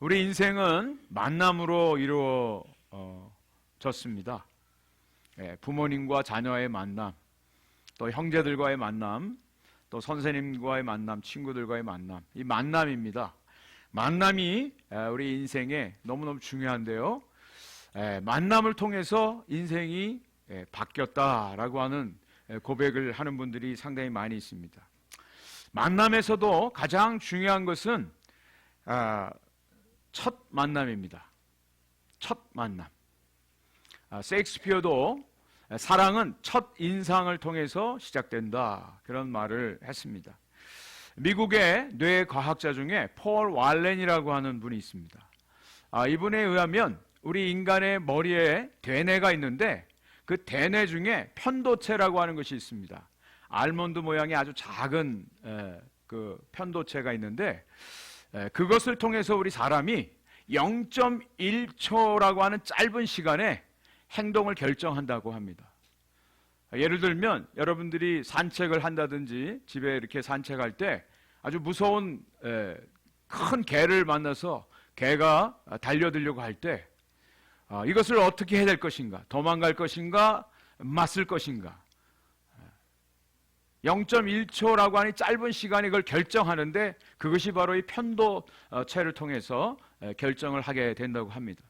우리 인생은 만남으로 이루어졌습니다. 부모님과 자녀의 만남, 또 형제들과의 만남, 또 선생님과의 만남, 친구들과의 만남, 이 만남입니다. 만남이 우리 인생에 너무너무 중요한데요. 만남을 통해서 인생이 바뀌었다라고 하는 고백을 하는 분들이 상당히 많이 있습니다. 만남에서도 가장 중요한 것은 첫 만남입니다. 첫 만남. 셰익스피어도 사랑은 첫 인상을 통해서 시작된다, 그런 말을 했습니다. 미국의 뇌과학자 중에 폴 왈렌이라고 하는 분이 있습니다. 이분에 의하면 우리 인간의 머리에 대뇌가 있는데 그 대뇌 중에 편도체라고 하는 것이 있습니다. 알몬드 모양의 아주 작은 그 편도체가 있는데 그것을 통해서 우리 사람이 0.1초라고 하는 짧은 시간에 행동을 결정한다고 합니다. 예를 들면 여러분들이 산책을 한다든지 집에 이렇게 산책할 때 아주 무서운 큰 개를 만나서 개가 달려들려고 할 때 이것을 어떻게 해야 될 것인가, 도망갈 것인가, 맞설 것인가, 0.1초라고 하는 짧은 시간에 그걸 결정하는데 그것이 바로 이 편도체를 통해서 결정을 하게 된다고 합니다.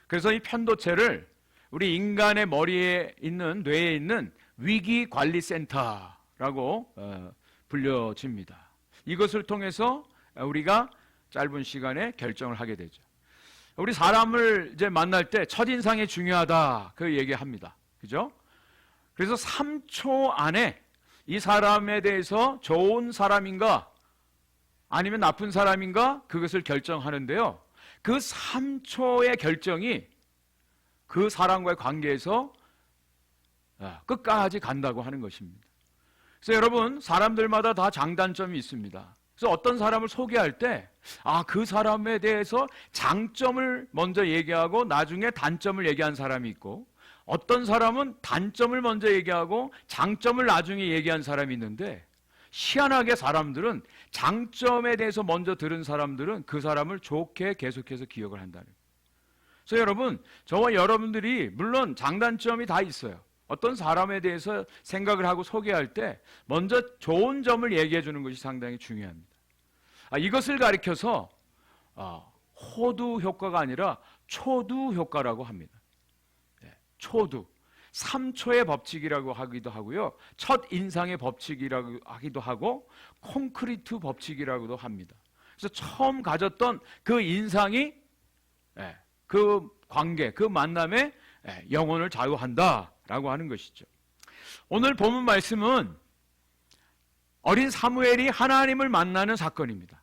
그래서 이 편도체를 우리 인간의 머리에 있는, 뇌에 있는 위기관리센터라고 불려집니다. 이것을 통해서 우리가 짧은 시간에 결정을 하게 되죠. 우리 사람을 이제 만날 때 첫인상이 중요하다, 그 얘기합니다. 그죠? 그래서 3초 안에 이 사람에 대해서 좋은 사람인가 아니면 나쁜 사람인가 그것을 결정하는데요. 그 3초의 결정이 그 사람과의 관계에서 끝까지 간다고 하는 것입니다. 그래서 여러분, 사람들마다 다 장단점이 있습니다. 그래서 어떤 사람을 소개할 때 그 사람에 대해서 장점을 먼저 얘기하고 나중에 단점을 얘기한 사람이 있고, 어떤 사람은 단점을 먼저 얘기하고 장점을 나중에 얘기한 사람이 있는데, 희한하게 사람들은 장점에 대해서 먼저 들은 사람들은 그 사람을 좋게 계속해서 기억을 한다는 거예요. 그래서 여러분, 저와 여러분들이 물론 장단점이 다 있어요. 어떤 사람에 대해서 생각을 하고 소개할 때 먼저 좋은 점을 얘기해 주는 것이 상당히 중요합니다. 이것을 가리켜서 호두 효과가 아니라 초두 효과라고 합니다. 초두, 3초의 법칙이라고 하기도 하고요, 첫 인상의 법칙이라고 하기도 하고, 콘크리트 법칙이라고도 합니다. 그래서 처음 가졌던 그 인상이 그 관계, 그 만남의 영혼을 좌우한다라고 하는 것이죠. 오늘 본문 말씀은 어린 사무엘이 하나님을 만나는 사건입니다.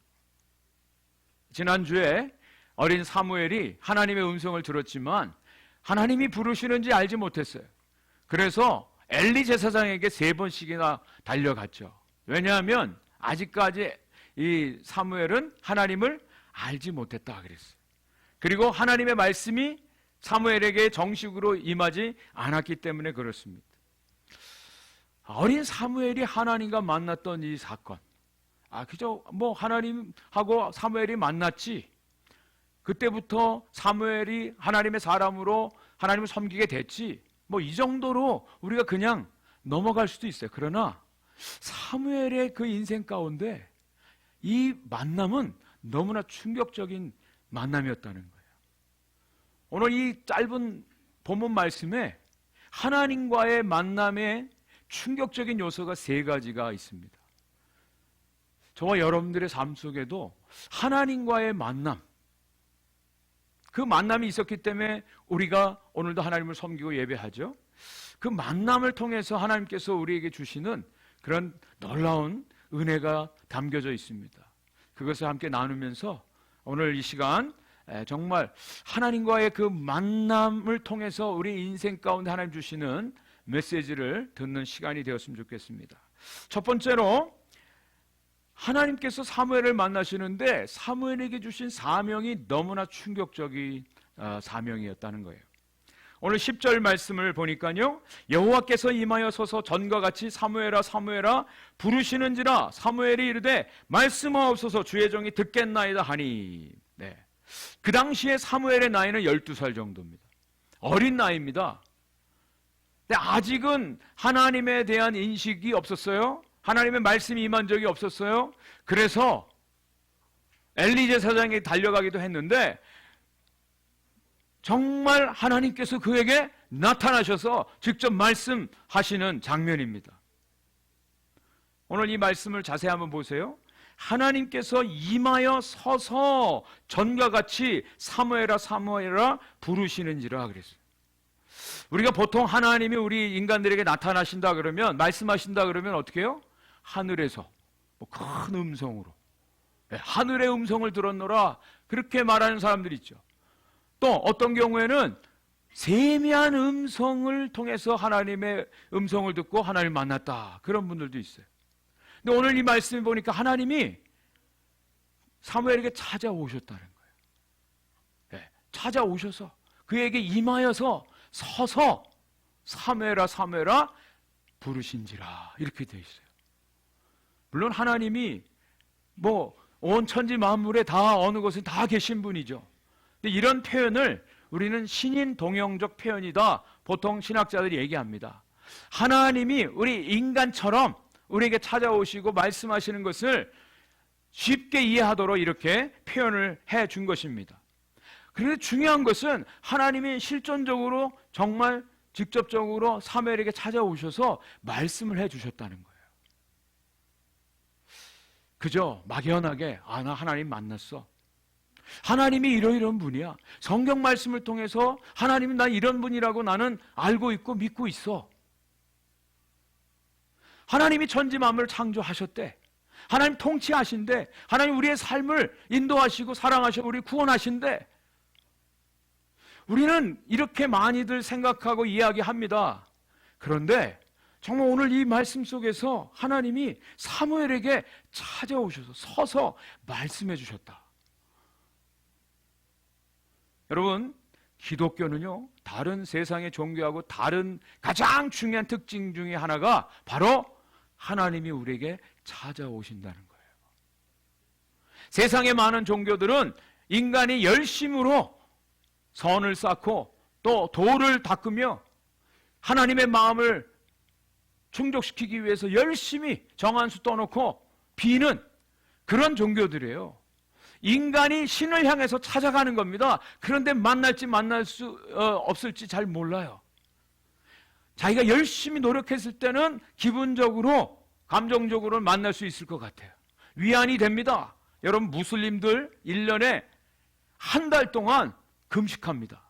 지난주에 어린 사무엘이 하나님의 음성을 들었지만 하나님이 부르시는지 알지 못했어요. 그래서 엘리 제사장에게 3번씩이나 달려갔죠. 왜냐하면 아직까지 이 사무엘은 하나님을 알지 못했다 그랬어요. 그리고 하나님의 말씀이 사무엘에게 정식으로 임하지 않았기 때문에 그렇습니다. 어린 사무엘이 하나님과 만났던 이 사건, 그저 하나님하고 사무엘이 만났지, 그때부터 사무엘이 하나님의 사람으로 하나님을 섬기게 됐지, 이 정도로 우리가 그냥 넘어갈 수도 있어요. 그러나 사무엘의 그 인생 가운데 이 만남은 너무나 충격적인 만남이었다는 거예요. 오늘 이 짧은 본문 말씀에 하나님과의 만남의 충격적인 요소가 3가지가 있습니다. 저와 여러분들의 삶 속에도 하나님과의 만남, 그 만남이 있었기 때문에 우리가 오늘도 하나님을 섬기고 예배하죠. 그 만남을 통해서 하나님께서 우리에게 주시는 그런 놀라운 은혜가 담겨져 있습니다. 그것을 함께 나누면서 오늘 이 시간 정말 하나님과의 그 만남을 통해서 우리 인생 가운데 하나님 주시는 메시지를 듣는 시간이 되었으면 좋겠습니다. 첫 번째로, 하나님께서 사무엘을 만나시는데 사무엘에게 주신 사명이 너무나 충격적인 사명이었다는 거예요. 오늘 10절 말씀을 보니까요, 여호와께서 임하여 서서 전과 같이 사무엘아 사무엘아 부르시는지라 사무엘이 이르되 말씀하옵소서 주의 종이 듣겠나이다 하니. 네. 그 당시에 사무엘의 나이는 12살 정도입니다. 어린 나이입니다. 근데 아직은 하나님에 대한 인식이 없었어요. 하나님의 말씀이 임한 적이 없었어요. 그래서 엘리 제사장이 달려가기도 했는데 정말 하나님께서 그에게 나타나셔서 직접 말씀하시는 장면입니다. 오늘 이 말씀을 자세히 한번 보세요. 하나님께서 임하여 서서 전과 같이 사무엘아 사무엘아 부르시는지라 그랬어요. 우리가 보통 하나님이 우리 인간들에게 나타나신다 그러면, 말씀하신다 그러면 어떻게 해요? 하늘에서 큰 음성으로, 하늘의 음성을 들었노라, 그렇게 말하는 사람들이 있죠. 또 어떤 경우에는 세미한 음성을 통해서 하나님의 음성을 듣고 하나님을 만났다, 그런 분들도 있어요. 근데 오늘 이 말씀을 보니까 하나님이 사무엘에게 찾아오셨다는 거예요. 네, 찾아오셔서 그에게 임하여서 서서 사무엘아 사무엘아 부르신지라, 이렇게 되어 있어요. 물론 하나님이 온 천지 만물에 다 어느 곳에 다 계신 분이죠. 근데 이런 표현을 우리는 신인 동형적 표현이다, 보통 신학자들이 얘기합니다. 하나님이 우리 인간처럼 우리에게 찾아오시고 말씀하시는 것을 쉽게 이해하도록 이렇게 표현을 해 준 것입니다. 그런데 중요한 것은 하나님이 실존적으로 정말 직접적으로 사무엘에게 찾아오셔서 말씀을 해 주셨다는 거예요. 그저 막연하게 나 하나님 만났어, 하나님이 이러이러한 분이야, 성경 말씀을 통해서 하나님이 나 이런 분이라고 나는 알고 있고 믿고 있어, 하나님이 천지 만물을 창조하셨대, 하나님 통치하신대, 하나님 우리의 삶을 인도하시고 사랑하시고 우리 구원하신대, 우리는 이렇게 많이들 생각하고 이야기합니다. 그런데 정말 오늘 이 말씀 속에서 하나님이 사무엘에게 찾아오셔서 서서 말씀해 주셨다. 여러분, 기독교는요, 다른 세상의 종교하고 다른 가장 중요한 특징 중에 하나가 바로 하나님이 우리에게 찾아오신다는 거예요. 세상의 많은 종교들은 인간이 열심으로 선을 쌓고 또 도를 닦으며 하나님의 마음을 충족시키기 위해서 열심히 정한수 떠놓고 비는 그런 종교들이에요. 인간이 신을 향해서 찾아가는 겁니다. 그런데 만날지 만날 수 없을지 잘 몰라요. 자기가 열심히 노력했을 때는 기분적으로 감정적으로 만날 수 있을 것 같아요. 위안이 됩니다. 여러분, 무슬림들 1년에 한 달 동안 금식합니다.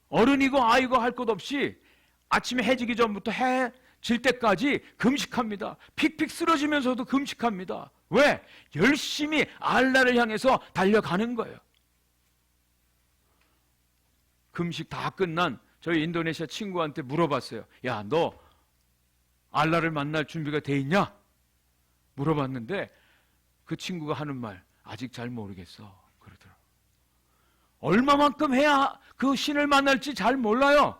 어른이고 아이고 할 것 없이 아침에 해 지기 전부터 해 질 때까지 금식합니다. 픽픽 쓰러지면서도 금식합니다. 왜? 열심히 알라를 향해서 달려가는 거예요. 금식 다 끝난 저희 인도네시아 친구한테 물어봤어요. 야, 너 알라를 만날 준비가 돼 있냐? 물어봤는데 그 친구가 하는 말, 아직 잘 모르겠어, 그러더라고요. 얼마만큼 해야 그 신을 만날지 잘 몰라요.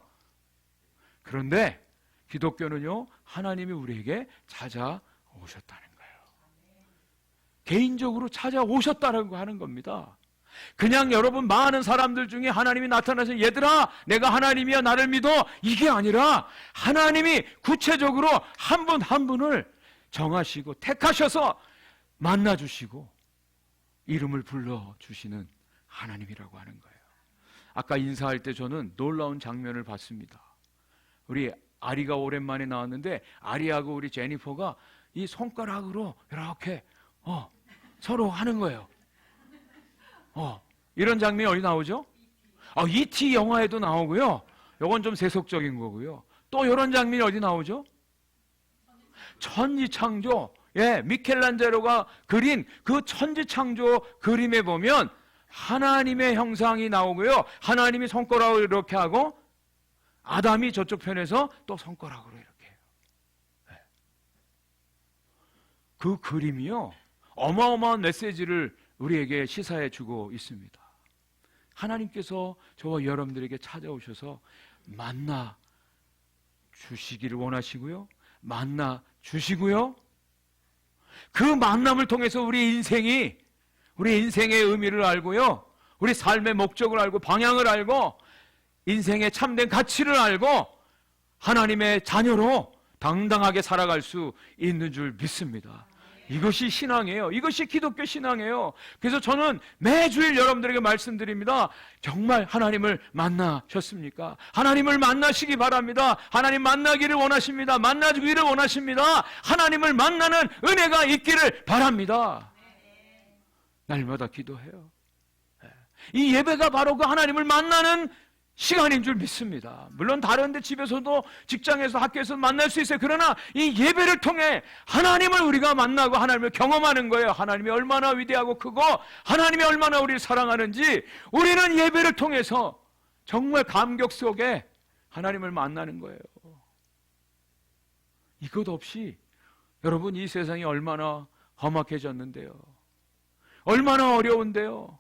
그런데 기독교는요, 하나님이 우리에게 찾아오셨다는 거예요. 개인적으로 찾아오셨다는 거 하는 겁니다. 그냥 여러분 많은 사람들 중에 하나님이 나타나서 얘들아 내가 하나님이야 나를 믿어, 이게 아니라 하나님이 구체적으로 한 분 한 분을 정하시고 택하셔서 만나주시고 이름을 불러주시는 하나님이라고 하는 거예요. 아까 인사할 때 저는 놀라운 장면을 봤습니다. 우리 아리가 오랜만에 나왔는데 아리하고 우리 제니퍼가 이 손가락으로 이렇게 서로 하는 거예요. 이런 장면이 어디 나오죠? E.T. 영화에도 나오고요. 이건 좀 세속적인 거고요. 또 이런 장면이 어디 나오죠? 천지창조. 미켈란젤로가 그린 그 천지창조 그림에 보면 하나님의 형상이 나오고요. 하나님이 손가락을 이렇게 하고 아담이 저쪽 편에서 또 손가락으로 이렇게 해요. 그 그림이요, 어마어마한 메시지를 우리에게 시사해 주고 있습니다. 하나님께서 저와 여러분들에게 찾아오셔서 만나 주시기를 원하시고요. 만나 주시고요. 그 만남을 통해서 우리 인생의 의미를 알고요. 우리 삶의 목적을 알고 방향을 알고 인생의 참된 가치를 알고 하나님의 자녀로 당당하게 살아갈 수 있는 줄 믿습니다. 이것이 신앙이에요. 이것이 기독교 신앙이에요. 그래서 저는 매주일 여러분들에게 말씀드립니다. 정말 하나님을 만나셨습니까? 하나님을 만나시기 바랍니다. 하나님 만나기를 원하십니다. 만나주기를 원하십니다. 하나님을 만나는 은혜가 있기를 바랍니다. 날마다 기도해요. 이 예배가 바로 그 하나님을 만나는 시간인 줄 믿습니다. 물론 다른 데 집에서도 직장에서 학교에서 만날 수 있어요. 그러나 이 예배를 통해 하나님을 우리가 만나고 하나님을 경험하는 거예요. 하나님이 얼마나 위대하고 크고 하나님이 얼마나 우리를 사랑하는지 우리는 예배를 통해서 정말 감격 속에 하나님을 만나는 거예요. 이것 없이 여러분 이 세상이 얼마나 험악해졌는데요. 얼마나 어려운데요.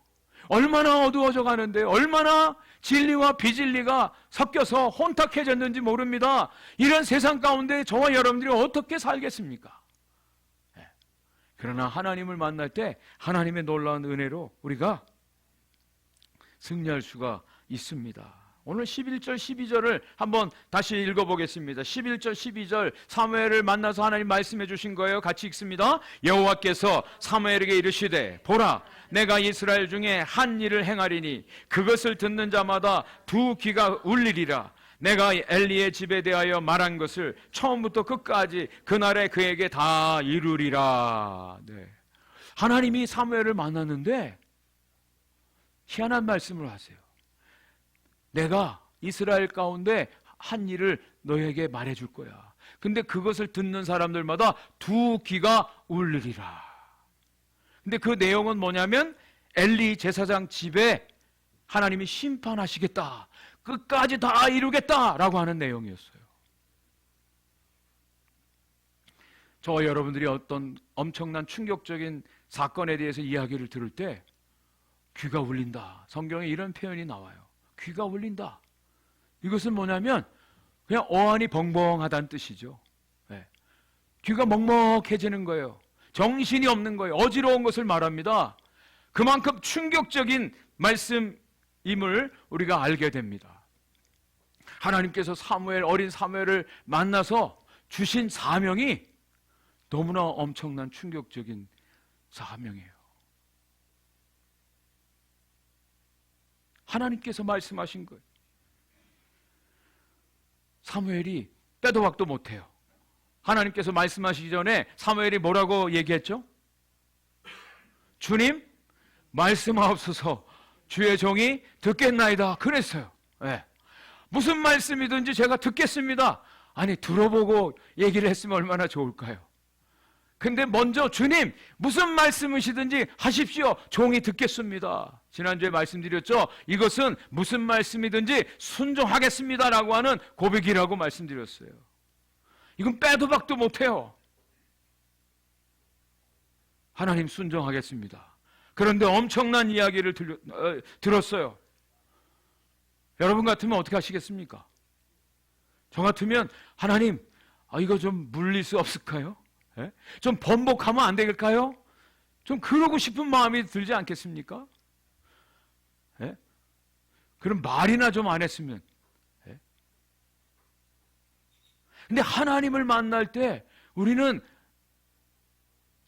얼마나 어두워져 가는데요. 얼마나 진리와 비진리가 섞여서 혼탁해졌는지 모릅니다. 이런 세상 가운데 저와 여러분들이 어떻게 살겠습니까? 그러나 하나님을 만날 때 하나님의 놀라운 은혜로 우리가 승리할 수가 있습니다. 오늘 11절 12절을 한번 다시 읽어보겠습니다. 11절 12절 사무엘을 만나서 하나님 말씀해 주신 거예요. 같이 읽습니다. 여호와께서 사무엘에게 이르시되 보라 내가 이스라엘 중에 한 일을 행하리니 그것을 듣는 자마다 두 귀가 울리리라. 내가 엘리의 집에 대하여 말한 것을 처음부터 끝까지 그날에 그에게 다 이루리라. 네. 하나님이 사무엘을 만났는데 희한한 말씀을 하세요. 내가 이스라엘 가운데 한 일을 너에게 말해줄 거야. 근데 그것을 듣는 사람들마다 두 귀가 울리리라. 근데 그 내용은 뭐냐면 엘리 제사장 집에 하나님이 심판하시겠다. 끝까지 다 이루겠다라고 하는 내용이었어요. 저와 여러분들이 어떤 엄청난 충격적인 사건에 대해서 이야기를 들을 때 귀가 울린다. 성경에 이런 표현이 나와요. 귀가 울린다. 이것은 뭐냐면 그냥 어안이 벙벙하다는 뜻이죠. 네. 귀가 먹먹해지는 거예요. 정신이 없는 거예요. 어지러운 것을 말합니다. 그만큼 충격적인 말씀임을 우리가 알게 됩니다. 하나님께서 어린 사무엘을 만나서 주신 사명이 너무나 엄청난 충격적인 사명이에요. 하나님께서 말씀하신 거예요. 사무엘이 빼도 박도 못해요. 하나님께서 말씀하시기 전에 사무엘이 뭐라고 얘기했죠? 주님, 말씀하옵소서. 주의 종이 듣겠나이다. 그랬어요. 네. 무슨 말씀이든지 제가 듣겠습니다. 아니, 들어보고 얘기를 했으면 얼마나 좋을까요? 근데 먼저 주님 무슨 말씀이시든지 하십시오. 종이 듣겠습니다. 지난주에 말씀드렸죠. 이것은 무슨 말씀이든지 순종하겠습니다라고 하는 고백이라고 말씀드렸어요. 이건 빼도 박도 못해요. 하나님 순종하겠습니다. 그런데 엄청난 이야기를 들었어요. 여러분 같으면 어떻게 하시겠습니까? 저 같으면 하나님 이거 좀 물릴 수 없을까요? 예? 좀 번복하면 안 될까요? 좀 그러고 싶은 마음이 들지 않겠습니까? 예? 그럼 말이나 좀 안 했으면. 예? 근데 하나님을 만날 때 우리는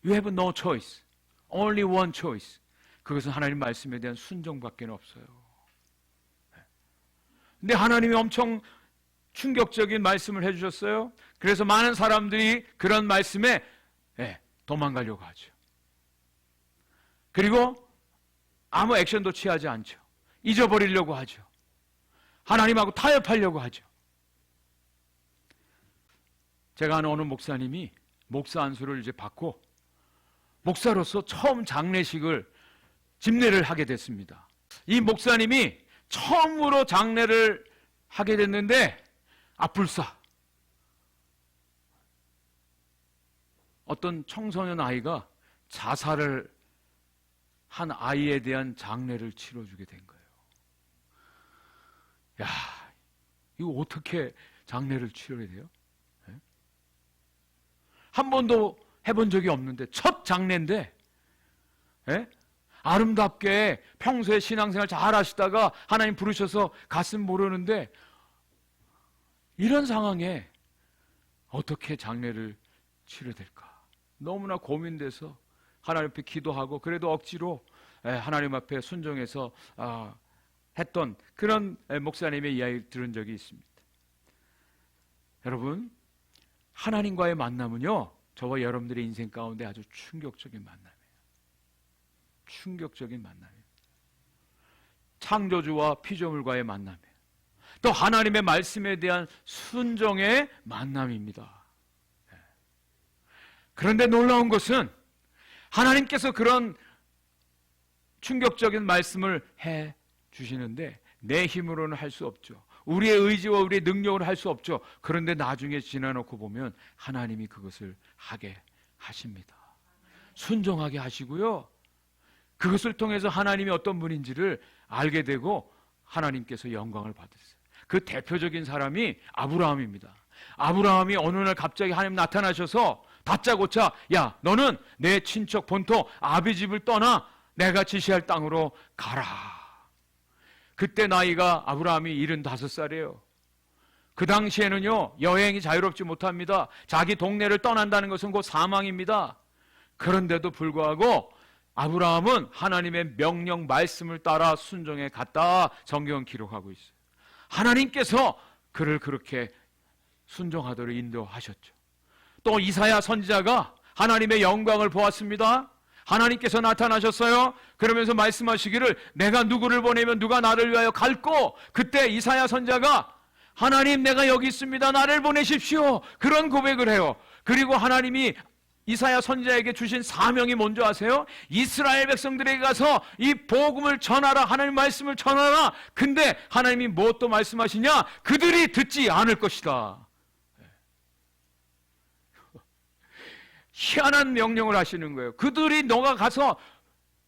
You have no choice. Only one choice. 그것은 하나님 말씀에 대한 순종밖에 없어요. 근데 하나님이 엄청 충격적인 말씀을 해주셨어요. 그래서 많은 사람들이 그런 말씀에 도망가려고 하죠. 그리고 아무 액션도 취하지 않죠. 잊어버리려고 하죠. 하나님하고 타협하려고 하죠. 제가 아는 어느 목사님이 목사 안수를 이제 받고 목사로서 처음 집례를 하게 됐습니다. 이 목사님이 처음으로 장례를 하게 됐는데 불사 어떤 청소년 아이가 자살을 한 아이에 대한 장례를 치러주게 된 거예요. 야, 이거 어떻게 장례를 치러야 돼요? 예? 한 번도 해본 적이 없는데 첫 장례인데, 예? 아름답게 평소에 신앙생활 잘 하시다가 하나님 부르셔서 갔으면 모르는데 이런 상황에 어떻게 장례를 치러야 될까? 너무나 고민돼서 하나님 앞에 기도하고 그래도 억지로 하나님 앞에 순종해서 했던 그런 목사님의 이야기를 들은 적이 있습니다. 여러분, 하나님과의 만남은요, 저와 여러분들의 인생 가운데 아주 충격적인 만남이에요. 충격적인 만남이에요. 창조주와 피조물과의 만남이에요. 또 하나님의 말씀에 대한 순종의 만남입니다. 그런데 놀라운 것은 하나님께서 그런 충격적인 말씀을 해 주시는데 내 힘으로는 할 수 없죠. 우리의 의지와 우리의 능력으로 할 수 없죠. 그런데 나중에 지나놓고 보면 하나님이 그것을 하게 하십니다. 순종하게 하시고요. 그것을 통해서 하나님이 어떤 분인지를 알게 되고 하나님께서 영광을 받으세요. 그 대표적인 사람이 아브라함입니다. 아브라함이 어느 날 갑자기 하나님 나타나셔서 다짜고짜, 야, 너는 내 친척 본토 아비 집을 떠나 내가 지시할 땅으로 가라. 그때 나이가 아브라함이 75살이에요. 그 당시에는요, 여행이 자유롭지 못합니다. 자기 동네를 떠난다는 것은 곧 사망입니다. 그런데도 불구하고 아브라함은 하나님의 명령 말씀을 따라 순종해 갔다. 성경은 기록하고 있어요. 하나님께서 그를 그렇게 순종하도록 인도하셨죠. 또 이사야 선지자가 하나님의 영광을 보았습니다. 하나님께서 나타나셨어요. 그러면서 말씀하시기를 내가 누구를 보내면 누가 나를 위하여 갈고, 그때 이사야 선지자가 하나님 내가 여기 있습니다. 나를 보내십시오. 그런 고백을 해요. 그리고 하나님이 이사야 선지자에게 주신 사명이 뭔지 아세요? 이스라엘 백성들에게 가서 이 복음을 전하라. 하나님 말씀을 전하라. 근데 하나님이 무엇도 말씀하시냐? 그들이 듣지 않을 것이다. 희한한 명령을 하시는 거예요. 그들이 너가 가서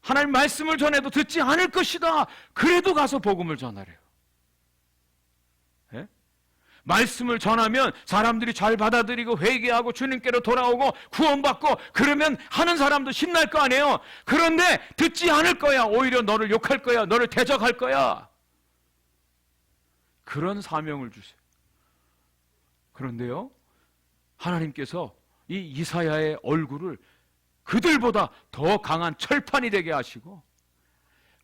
하나님 말씀을 전해도 듣지 않을 것이다. 그래도 가서 복음을 전하래요. 예? 말씀을 전하면 사람들이 잘 받아들이고 회개하고 주님께로 돌아오고 구원받고 그러면 하는 사람도 신날 거 아니에요. 그런데 듣지 않을 거야. 오히려 너를 욕할 거야. 너를 대적할 거야. 그런 사명을 주세요. 그런데요, 하나님께서 이 이사야의 얼굴을 그들보다 더 강한 철판이 되게 하시고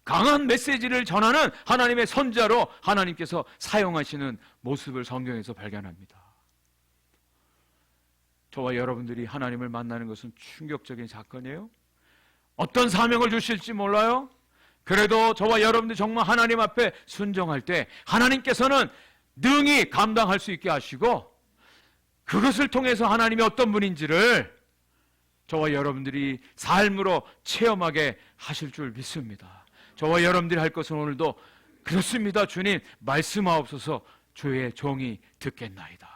강한 메시지를 전하는 하나님의 선지자로 하나님께서 사용하시는 모습을 성경에서 발견합니다. 저와 여러분들이 하나님을 만나는 것은 충격적인 사건이에요. 어떤 사명을 주실지 몰라요. 그래도 저와 여러분들이 정말 하나님 앞에 순종할 때 하나님께서는 능히 감당할 수 있게 하시고 그것을 통해서 하나님이 어떤 분인지를 저와 여러분들이 삶으로 체험하게 하실 줄 믿습니다. 저와 여러분들이 할 것은 오늘도 그렇습니다. 주님 말씀하옵소서. 주의 종이 듣겠나이다.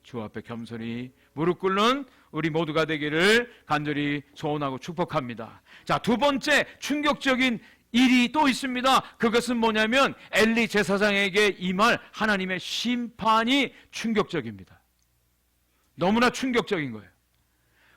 주 앞에 겸손히 무릎 꿇는 우리 모두가 되기를 간절히 소원하고 축복합니다. 자, 두 번째 충격적인 일이 또 있습니다. 그것은 뭐냐면 엘리 제사장에게 임할 하나님의 심판이 충격적입니다. 너무나 충격적인 거예요.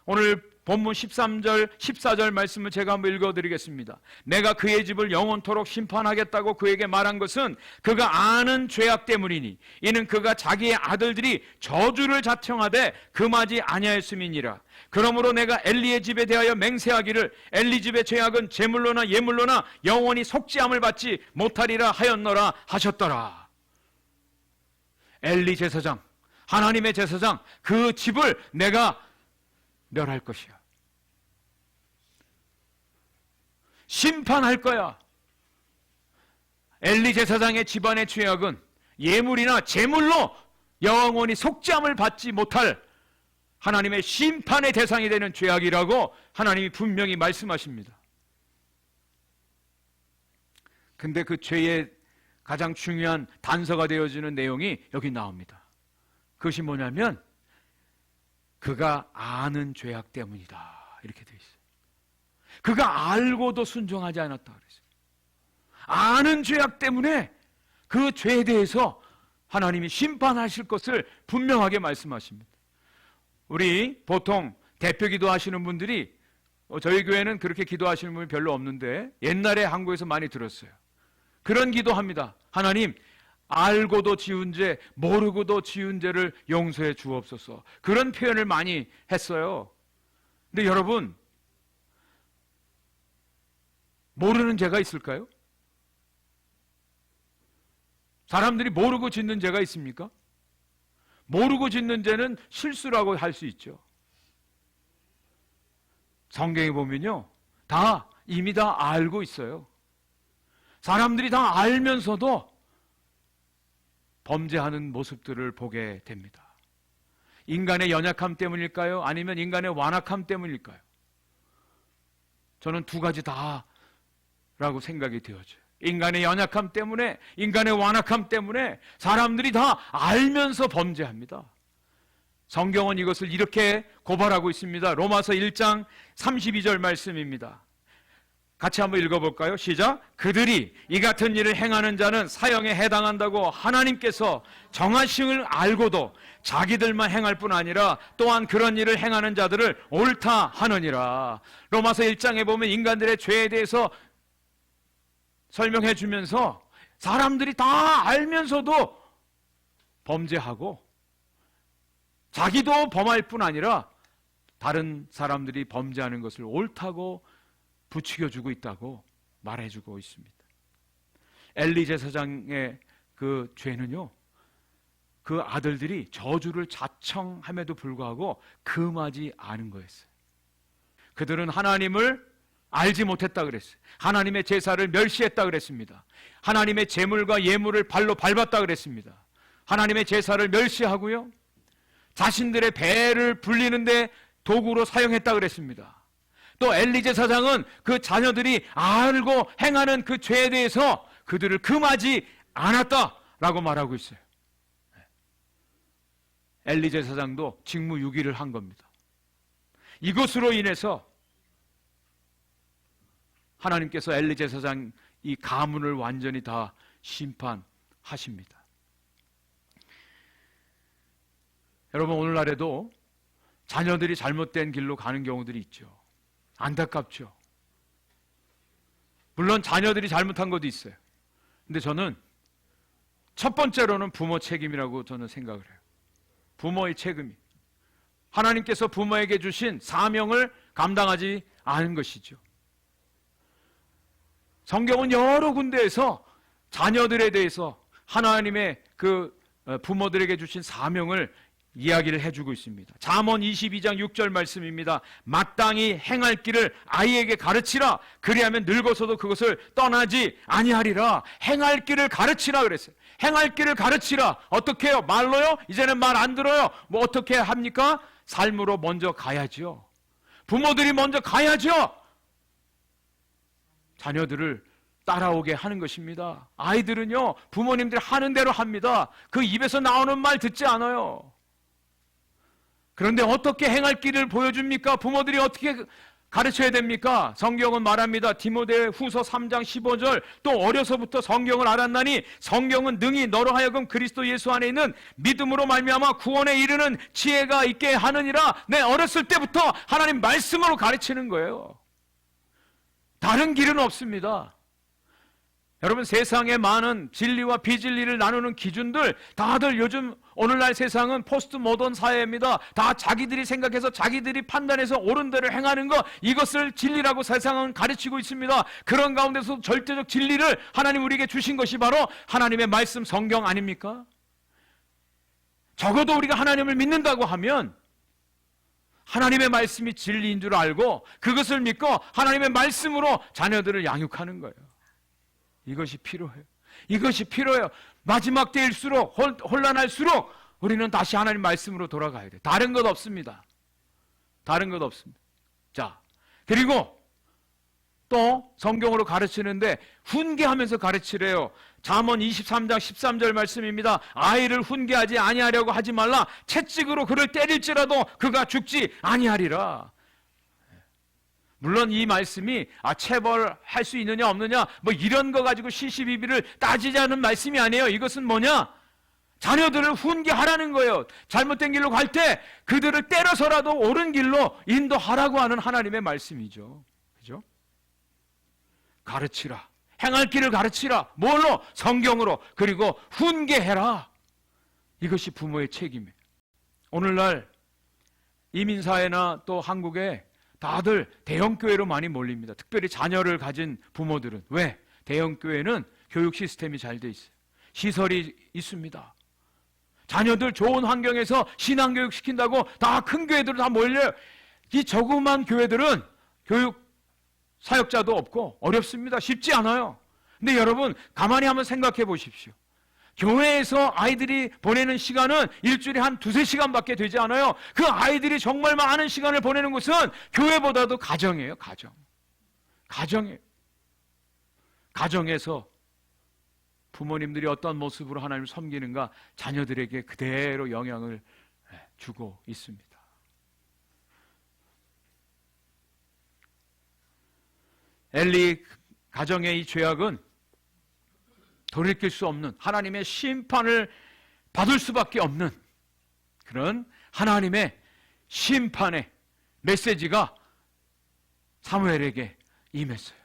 오늘 본문 13절, 14절 말씀을 제가 한번 읽어드리겠습니다. 내가 그의 집을 영원토록 심판하겠다고 그에게 말한 것은 그가 아는 죄악 때문이니 이는 그가 자기의 아들들이 저주를 자청하되 금하지 아니하였음이니라. 그러므로 내가 엘리의 집에 대하여 맹세하기를 엘리 집의 죄악은 제물로나 예물로나 영원히 속죄함을 받지 못하리라 하였노라 하셨더라. 엘리 제사장, 하나님의 제사장, 그 집을 내가 멸할 것이야. 심판할 거야. 엘리 제사장의 집안의 죄악은 예물이나 제물로 영원히 속죄함을 받지 못할 하나님의 심판의 대상이 되는 죄악이라고 하나님이 분명히 말씀하십니다. 근데 그 죄의 가장 중요한 단서가 되어지는 내용이 여기 나옵니다. 그것이 뭐냐면 그가 아는 죄악 때문이다. 이렇게 되어 있어요. 그가 알고도 순종하지 않았다 그랬어요. 아는 죄악 때문에 그 죄에 대해서 하나님이 심판하실 것을 분명하게 말씀하십니다. 우리 보통 대표 기도하시는 분들이 저희 교회는 그렇게 기도하시는 분이 별로 없는데 옛날에 한국에서 많이 들었어요. 그런 기도합니다. 하나님, 알고도 지은 죄, 모르고도 지은 죄를 용서해 주옵소서. 그런 표현을 많이 했어요. 근데 여러분, 모르는 죄가 있을까요? 사람들이 모르고 짓는 죄가 있습니까? 모르고 짓는 죄는 실수라고 할 수 있죠. 성경에 보면요, 이미 다 알고 있어요. 사람들이 다 알면서도 범죄하는 모습들을 보게 됩니다. 인간의 연약함 때문일까요? 아니면 인간의 완악함 때문일까요? 저는 두 가지 다라고 생각이 되어져요. 인간의 연약함 때문에, 인간의 완악함 때문에 사람들이 다 알면서 범죄합니다. 성경은 이것을 이렇게 고발하고 있습니다. 로마서 1장 32절 말씀입니다. 같이 한번 읽어볼까요? 시작. 그들이 이 같은 일을 행하는 자는 사형에 해당한다고 하나님께서 정하심을 알고도 자기들만 행할 뿐 아니라 또한 그런 일을 행하는 자들을 옳다 하느니라. 로마서 1장에 보면 인간들의 죄에 대해서 설명해 주면서 사람들이 다 알면서도 범죄하고 자기도 범할 뿐 아니라 다른 사람들이 범죄하는 것을 옳다고 부추겨주고 있다고 말해주고 있습니다. 엘리 제사장의 그 죄는요, 그 아들들이 저주를 자청함에도 불구하고 금하지 않은 거였어요. 그들은 하나님을 알지 못했다 그랬어요. 하나님의 제사를 멸시했다 그랬습니다. 하나님의 제물과 예물을 발로 밟았다 그랬습니다. 하나님의 제사를 멸시하고요, 자신들의 배를 불리는데 도구로 사용했다 그랬습니다. 또 엘리 제사장은 그 자녀들이 알고 행하는 그 죄에 대해서 그들을 금하지 않았다라고 말하고 있어요. 엘리 제사장도 직무유기를 한 겁니다. 이것으로 인해서 하나님께서 엘리 제사장 이 가문을 완전히 다 심판하십니다. 여러분, 오늘날에도 자녀들이 잘못된 길로 가는 경우들이 있죠. 안타깝죠. 물론 자녀들이 잘못한 것도 있어요. 근데 저는 첫 번째로는 부모 책임이라고 저는 생각을 해요. 부모의 책임이. 하나님께서 부모에게 주신 사명을 감당하지 않은 것이죠. 성경은 여러 군데에서 자녀들에 대해서 하나님의 그 부모들에게 주신 사명을 이야기를 해주고 있습니다. 잠언 22장 6절 말씀입니다. 마땅히 행할 길을 아이에게 가르치라. 그리하면 늙어서도 그것을 떠나지 아니하리라. 행할 길을 가르치라 그랬어요. 행할 길을 가르치라. 어떻게 해요? 말로요? 이제는 말 안 들어요. 뭐 어떻게 합니까? 삶으로 먼저 가야죠. 부모들이 먼저 가야죠. 자녀들을 따라오게 하는 것입니다. 아이들은요, 부모님들이 하는 대로 합니다. 그 입에서 나오는 말 듣지 않아요. 그런데 어떻게 행할 길을 보여줍니까? 부모들이 어떻게 가르쳐야 됩니까? 성경은 말합니다. 디모데 후서 3장 15절, 또 어려서부터 성경을 알았나니 성경은 능히 너로 하여금 그리스도 예수 안에 있는 믿음으로 말미암아 구원에 이르는 지혜가 있게 하느니라. 내 어렸을 때부터 하나님 말씀으로 가르치는 거예요. 다른 길은 없습니다. 여러분, 세상에 많은 진리와 비진리를 나누는 기준들, 다들 요즘 오늘날 세상은 포스트 모던 사회입니다. 다 자기들이 생각해서 자기들이 판단해서 옳은 대로 행하는 것, 이것을 진리라고 세상은 가르치고 있습니다. 그런 가운데서 절대적 진리를 하나님 우리에게 주신 것이 바로 하나님의 말씀 성경 아닙니까? 적어도 우리가 하나님을 믿는다고 하면 하나님의 말씀이 진리인 줄 알고 그것을 믿고 하나님의 말씀으로 자녀들을 양육하는 거예요. 이것이 필요해요. 이것이 필요해요. 마지막 때일수록 혼란할수록 우리는 다시 하나님 말씀으로 돌아가야 돼요. 다른 것 없습니다. 다른 것 없습니다. 자, 그리고 또 성경으로 가르치는데 훈계하면서 가르치래요. 잠언 23장 13절 말씀입니다. 아이를 훈계하지 아니하려고 하지 말라. 채찍으로 그를 때릴지라도 그가 죽지 아니하리라. 물론 이 말씀이 체벌할 수 있느냐 없느냐 뭐 이런 거 가지고 시시비비를 따지자는 말씀이 아니에요. 이것은 뭐냐? 자녀들을 훈계하라는 거예요. 잘못된 길로 갈 때 그들을 때려서라도 옳은 길로 인도하라고 하는 하나님의 말씀이죠. 그죠? 가르치라. 행할 길을 가르치라. 뭘로? 성경으로. 그리고 훈계해라. 이것이 부모의 책임이에요. 오늘날 이민사회나 또 한국에 다들 대형교회로 많이 몰립니다. 특별히 자녀를 가진 부모들은. 왜? 대형교회는 교육 시스템이 잘 돼 있어요. 시설이 있습니다. 자녀들 좋은 환경에서 신앙교육 시킨다고 다 큰 교회들은 다 몰려요. 이 조그만 교회들은 교육 사역자도 없고 어렵습니다. 쉽지 않아요. 근데 여러분 가만히 한번 생각해 보십시오. 교회에서 아이들이 보내는 시간은 일주일에 한 2-3시간밖에 되지 않아요. 그 아이들이 정말 많은 시간을 보내는 곳은 교회보다도 가정이에요. 가정이에요. 가정에서 부모님들이 어떤 모습으로 하나님을 섬기는가 자녀들에게 그대로 영향을 주고 있습니다. 엘리 가정의 이 죄악은 돌이킬 수 없는 하나님의 심판을 받을 수밖에 없는 그런 하나님의 심판의 메시지가 사무엘에게 임했어요.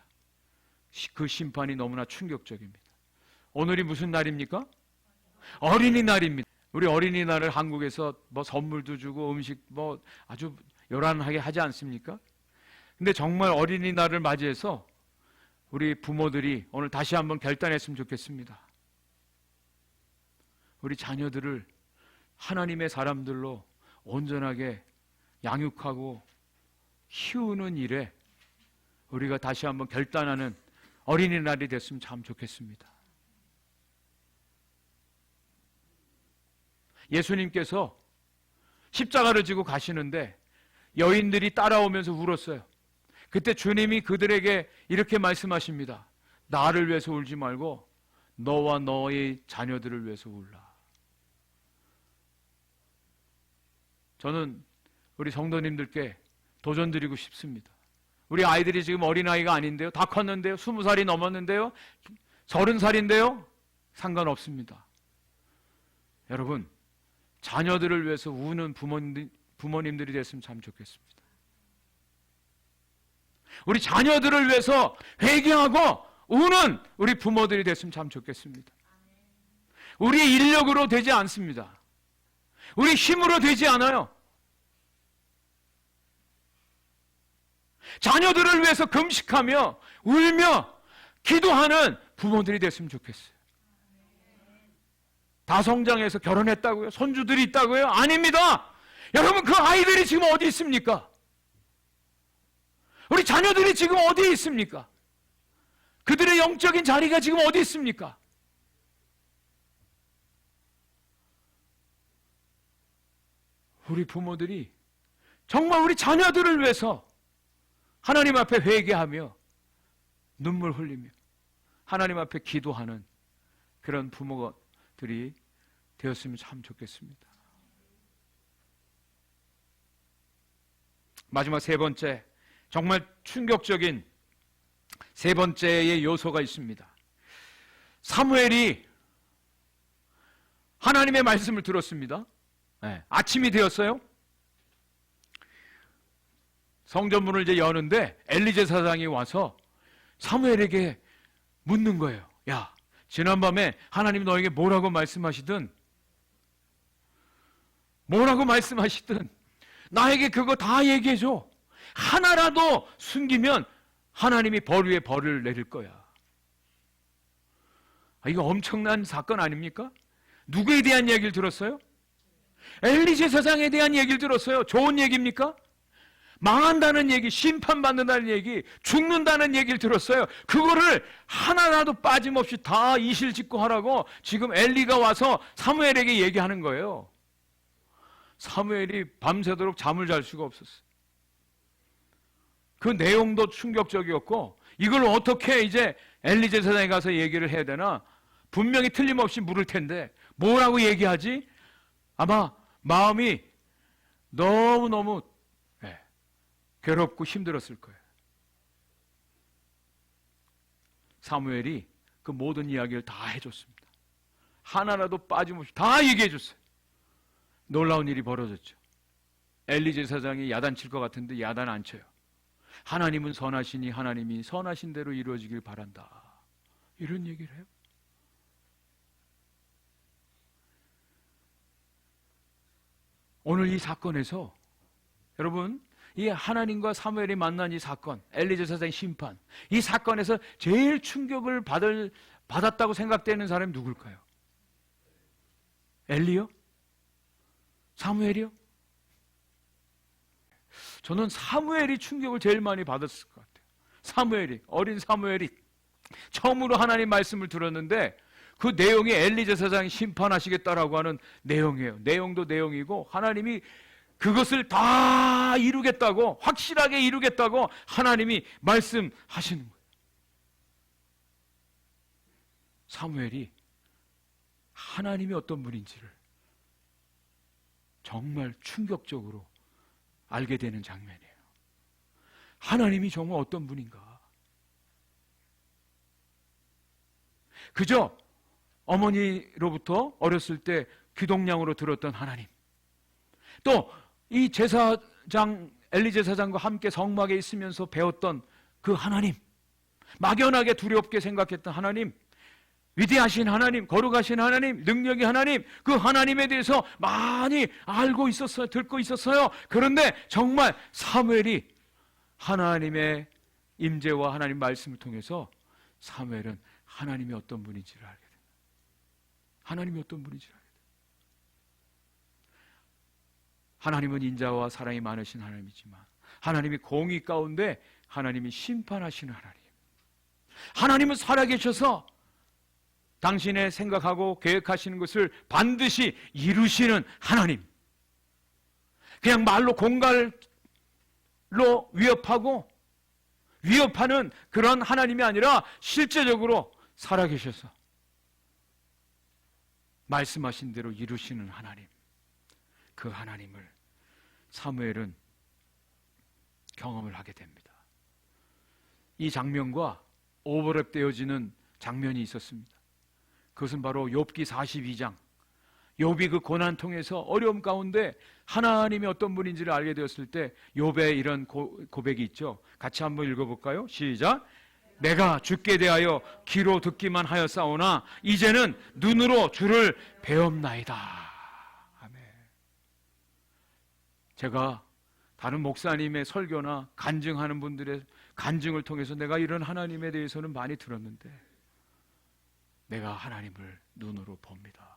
그 심판이 너무나 충격적입니다. 오늘이 무슨 날입니까? 어린이날입니다. 우리 어린이날을 한국에서 뭐 선물도 주고 음식 뭐 아주 요란하게 하지 않습니까? 근데 정말 어린이날을 맞이해서 우리 부모들이 오늘 다시 한번 결단했으면 좋겠습니다. 우리 자녀들을 하나님의 사람들로 온전하게 양육하고 키우는 일에 우리가 다시 한번 결단하는 어린이날이 됐으면 참 좋겠습니다. 예수님께서 십자가를 지고 가시는데 여인들이 따라오면서 울었어요. 그때 주님이 그들에게 이렇게 말씀하십니다. 나를 위해서 울지 말고 너와 너의 자녀들을 위해서 울라. 저는 우리 성도님들께 도전드리고 싶습니다. 우리 아이들이 지금 어린아이가 아닌데요. 다 컸는데요. 20살이 넘었는데요. 30살인데요. 상관없습니다. 여러분, 자녀들을 위해서 우는 부모님들이 됐으면 참 좋겠습니다. 우리 자녀들을 위해서 회개하고 우는 우리 부모들이 됐으면 참 좋겠습니다. 우리의 인력으로 되지 않습니다. 우리 힘으로 되지 않아요. 자녀들을 위해서 금식하며 울며 기도하는 부모들이 됐으면 좋겠어요. 다 성장해서 결혼했다고요? 손주들이 있다고요? 아닙니다. 여러분 그 아이들이 지금 어디 있습니까? 우리 자녀들이 지금 어디에 있습니까? 그들의 영적인 자리가 지금 어디 있습니까? 우리 부모들이 정말 우리 자녀들을 위해서 하나님 앞에 회개하며 눈물 흘리며 하나님 앞에 기도하는 그런 부모들이 되었으면 참 좋겠습니다. 마지막 세 번째, 정말 충격적인 세 번째의 요소가 있습니다. 사무엘이 하나님의 말씀을 들었습니다. 네, 아침이 되었어요. 성전문을 이제 여는데 엘리제사장이 와서 사무엘에게 묻는 거예요. 야, 지난밤에 하나님 너에게 뭐라고 말씀하시든 나에게 그거 다 얘기해줘. 하나라도 숨기면 하나님이 벌 위에 벌을 내릴 거야. 이거 엄청난 사건 아닙니까? 누구에 대한 얘기를 들었어요? 엘리제사장에 대한 얘기를 들었어요. 좋은 얘기입니까? 망한다는 얘기, 심판받는다는 얘기, 죽는다는 얘기를 들었어요. 그거를 하나라도 빠짐없이 다 이실직고 하라고 지금 엘리가 와서 사무엘에게 얘기하는 거예요. 사무엘이 밤새도록 잠을 잘 수가 없었어요. 그 내용도 충격적이었고 이걸 어떻게 이제 엘리제사장에 가서 얘기를 해야 되나? 분명히 틀림없이 물을 텐데 뭐라고 얘기하지? 아마 마음이 너무너무 괴롭고 힘들었을 거예요. 사무엘이 그 모든 이야기를 다 해줬습니다. 하나라도 빠짐없이 다 얘기해 줬어요. 놀라운 일이 벌어졌죠. 엘리 제사장이 야단칠 것 같은데 야단 안 쳐요. 하나님은 선하시니 하나님이 선하신 대로 이루어지길 바란다, 이런 얘기를 해요. 오늘 이 사건에서 여러분, 이 하나님과 사무엘이 만난 이 사건, 엘리 제사장의 심판, 이 사건에서 제일 충격을 받았다고 생각되는 사람이 누굴까요? 엘리요? 사무엘이요? 저는 사무엘이 충격을 제일 많이 받았을 것 같아요. 사무엘이, 어린 사무엘이 처음으로 하나님 말씀을 들었는데 그 내용이 엘리 제사장이 심판하시겠다라고 하는 내용이에요. 내용도 내용이고 하나님이 그것을 다 이루겠다고, 확실하게 이루겠다고 하나님이 말씀하시는 거예요. 사무엘이 하나님이 어떤 분인지를 정말 충격적으로 알게 되는 장면이에요. 하나님이 정말 어떤 분인가. 그저 어머니로부터 어렸을 때 귀동냥으로 들었던 하나님, 또 이 제사장 엘리 제사장과 함께 성막에 있으면서 배웠던 그 하나님, 막연하게 두렵게 생각했던 하나님, 위대하신 하나님, 거룩하신 하나님, 능력이 하나님, 그 하나님에 대해서 많이 알고 있었어요. 듣고 있었어요. 그런데 정말 사무엘이 하나님의 임재와 하나님 말씀을 통해서 사무엘은 하나님이 어떤 분인지를 알게 됩니다. 하나님이 어떤 분인지를 알게 됩니다. 하나님은 인자와 사랑이 많으신 하나님이지만 하나님이 공의 가운데 하나님이 심판하시는 하나님, 하나님은 살아계셔서 당신의 생각하고 계획하시는 것을 반드시 이루시는 하나님, 그냥 말로 공갈로 위협하는 그런 하나님이 아니라 실제적으로 살아계셔서 말씀하신 대로 이루시는 하나님, 그 하나님을 사무엘은 경험을 하게 됩니다. 이 장면과 오버랩되어지는 장면이 있었습니다. 그것은 바로 욥기 42장. 욥이 그 고난 통해서 어려움 가운데 하나님이 어떤 분인지를 알게 되었을 때 욥의 이런 고백이 있죠. 같이 한번 읽어볼까요? 시작. 내가 주께 대하여 귀로 듣기만 하였사오나 이제는 눈으로 주를 배옵나이다. 아멘. 제가 다른 목사님의 설교나 간증하는 분들의 간증을 통해서 내가 이런 하나님에 대해서는 많이 들었는데 내가 하나님을 눈으로 봅니다.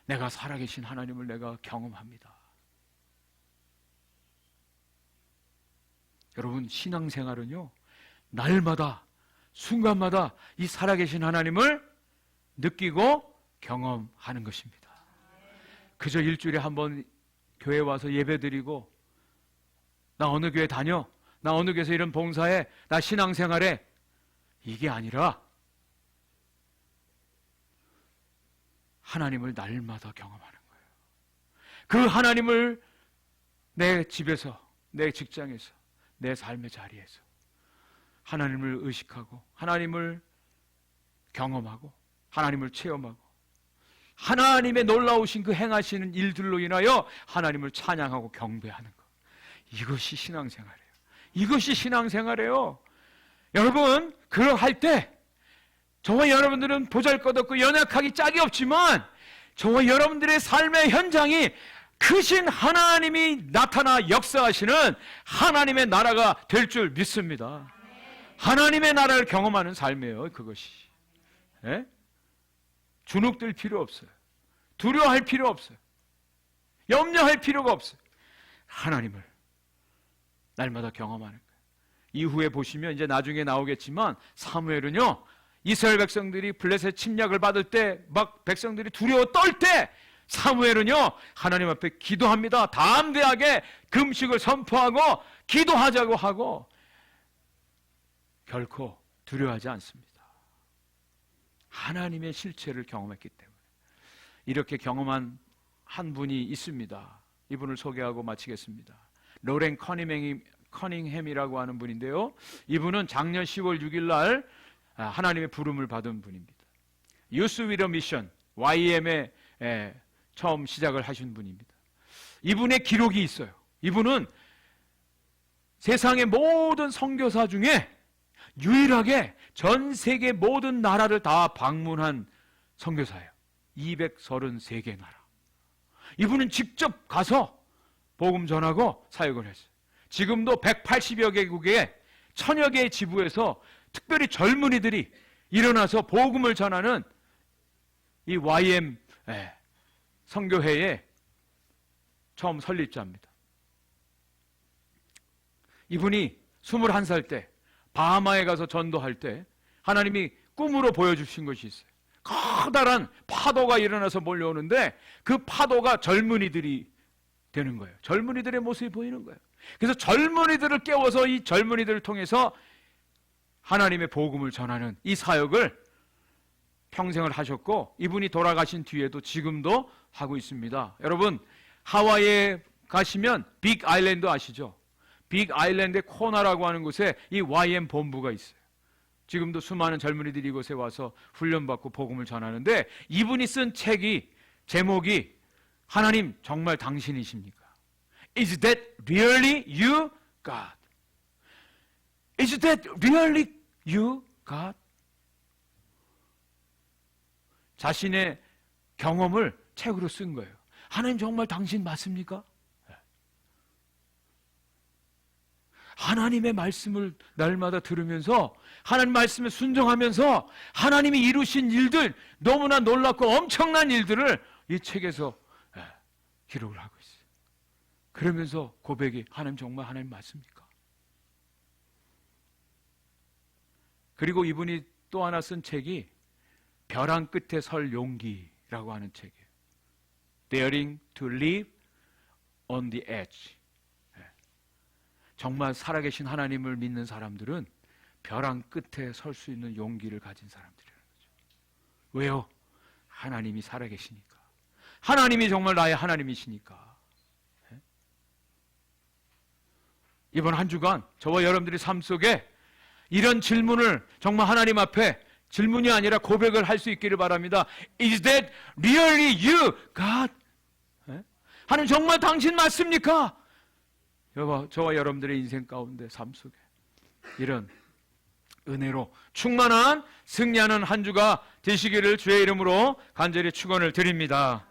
내가 살아계신 하나님을 내가 경험합니다. 여러분, 신앙생활은요, 날마다 순간마다 이 살아계신 하나님을 느끼고 경험하는 것입니다. 그저 일주일에 한 번 교회 와서 예배드리고 나 어느 교회 다녀, 나 어느 교회에서 이런 봉사해, 나 신앙생활해, 이게 아니라 하나님을 날마다 경험하는 거예요. 그 하나님을 내 집에서, 내 직장에서, 내 삶의 자리에서 하나님을 의식하고 하나님을 경험하고 하나님을 체험하고 하나님의 놀라우신 그 행하시는 일들로 인하여 하나님을 찬양하고 경배하는 것, 이것이 신앙생활이에요. 이것이 신앙생활이에요. 여러분, 그러할 때 저와 여러분들은 보잘것없고 연약하기 짝이 없지만 저와 여러분들의 삶의 현장이 크신 하나님이 나타나 역사하시는 하나님의 나라가 될 줄 믿습니다. 하나님의 나라를 경험하는 삶이에요, 그것이. 예? 주눅들 필요 없어요. 두려워할 필요 없어요. 염려할 필요가 없어요. 하나님을 날마다 경험하는 거예요. 이후에 보시면 이제 나중에 나오겠지만 사무엘은요, 이스라엘 백성들이 블레셋 침략을 받을 때 막 백성들이 두려워 떨 때 사무엘은요, 하나님 앞에 기도합니다. 담대하게 금식을 선포하고 기도하자고 하고 결코 두려워하지 않습니다. 하나님의 실체를 경험했기 때문에. 이렇게 경험한 한 분이 있습니다. 이분을 소개하고 마치겠습니다. 로렌 커닝햄이라고 하는 분인데요, 이분은 작년 10월 6일 날 하나님의 부름을 받은 분입니다. 유스 위더 미션 YM에 처음 시작을 하신 분입니다. 이분의 기록이 있어요. 이분은 세상의 모든 선교사 중에 유일하게 전 세계 모든 나라를 다 방문한 선교사예요. 233개 나라. 이분은 직접 가서 복음 전하고 사역을 했어요. 지금도 180여 개국의 1000여 개의 지부에서 특별히 젊은이들이 일어나서 복음을 전하는 이 YM 선교회의 처음 설립자입니다. 이분이 21살 때 바하마에 가서 전도할 때 하나님이 꿈으로 보여주신 것이 있어요. 커다란 파도가 일어나서 몰려오는데 그 파도가 젊은이들이 되는 거예요. 젊은이들의 모습이 보이는 거예요. 그래서 젊은이들을 깨워서 이 젊은이들을 통해서 하나님의 복음을 전하는 이 사역을 평생을 하셨고, 이분이 돌아가신 뒤에도 지금도 하고 있습니다. 여러분, 하와이에 가시면 빅 아일랜드 아시죠? 빅 아일랜드의 코나라고 하는 곳에 이 YM 본부가 있어요. 지금도 수많은 젊은이들이 이곳에 와서 훈련받고 복음을 전하는데, 이분이 쓴 책이 제목이 하나님 정말 당신이십니까? Is that really you, God? Is that really you, God? 자신의 경험을 책으로 쓴 거예요. 하나님 정말 당신 맞습니까? 하나님의 말씀을 날마다 들으면서 하나님 말씀에 순종하면서 하나님이 이루신 일들, 너무나 놀랍고 엄청난 일들을 이 책에서 기록을 하고 있어요. 그러면서 고백이 하나님 정말 하나님 맞습니까? 그리고 이분이 또 하나 쓴 책이 벼랑 끝에 설 용기라고 하는 책이에요. Daring to live on the edge. 정말 살아계신 하나님을 믿는 사람들은 벼랑 끝에 설 수 있는 용기를 가진 사람들이라는 거죠. 왜요? 하나님이 살아계시니까. 하나님이 정말 나의 하나님이시니까. 이번 한 주간 저와 여러분들의 삶 속에 이런 질문을 정말 하나님 앞에 질문이 아니라 고백을 할 수 있기를 바랍니다. Is that really you, God? 하나님 정말 당신 맞습니까? 저와 여러분들의 인생 가운데 삶 속에 이런 은혜로 충만한 승리하는 한 주가 되시기를 주의 이름으로 간절히 축원을 드립니다.